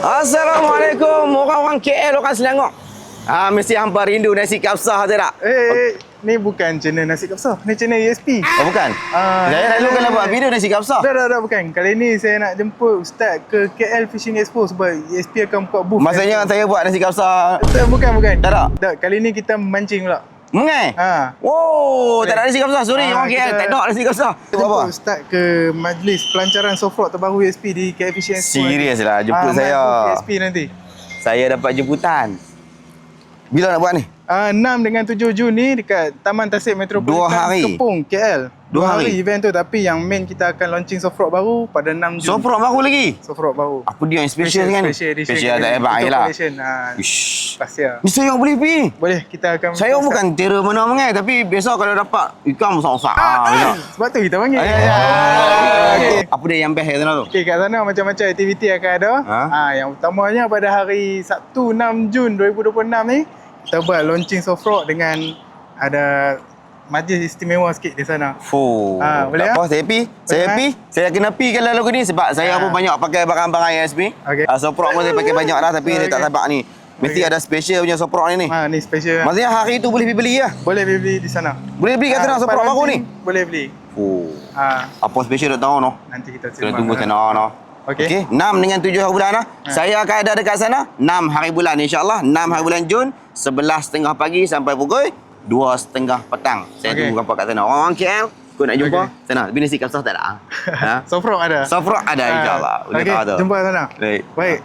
Assalamualaikum orang-orang KL, orang Selangor. Mesti hampa rindu nasi kapsah tu tak? Ni bukan channel nasi kapsah. Ni channel ESP. Oh bukan? Saya lalu kalau buat video nasi kapsah. Dah, bukan. Kali ni saya nak jemput Ustaz ke KL Fishing Expo sebab ESP akan buka booth. Maksudnya saya buat nasi kapsah. Bukan. Tak? Kali ni kita memancing pula. Mengai? Oh, tak ada nasi kapsah. Sorry, orang KL tak ada nasi kapsah. Buat apa? Ustaz ke majlis pelancaran soft rock terbaru ESP di KL Fishing Expo. Serius lah jemput saya. ESP nanti. Saya dapat jemputan. Bila nak buat ni? 6 dengan 7 Jun ni dekat Taman Tasik Metropolitan 2 hari. Kepung, KL. 2 hari event tu, tapi yang main kita akan launching soft rock baru pada 6 Jun. Soft rock baru lagi? Soft rock baru. Apa dia yang special kan? Special tak hebat je lah. Ish. Pasir. Ni saya boleh pergi ni? Boleh, kita akan... Saya bukan terror mana mengai, tapi biasa kalau dapat ikan besar-besar. Sebab tu kita panggil. Okay. Apa dia yang best kat sana tu? Okay, kat sana macam-macam aktiviti akan ada. Yang utamanya pada hari Sabtu 6 Jun 2026 ni, kita buat launching soft rock dengan ada majlis istimewa sikit di sana. Boleh tak apa, saya happy. Saya happy. Saya kena pi kalau lagu ni sebab saya pun banyak pakai barang-barang ESP. Soft rock pun saya pakai banyak dah tapi dia tak sabar ni. Mesti ada special punya soft rock ni. Ni special. Maksudnya hari tu boleh beli lah? Boleh beli di sana. Boleh beli kat sana soft rock baru ni? Boleh beli. Apa special tak tahu no? Nanti kita kena tunggu sana no. Okey. 6 dengan 7 hari bulan lah. Saya akan ada dekat sana 6 hari bulan insya-Allah. 6 hari bulan Jun 11.30 pagi sampai pukul 2.30 petang. Saya tunggu gambar kat sana. Orang KL kau nak jumpa sana. Tapi nasi kapsah tak ada. Soft rock ada. Soft rock ada insya-Allah. Jumpa sana. Baik.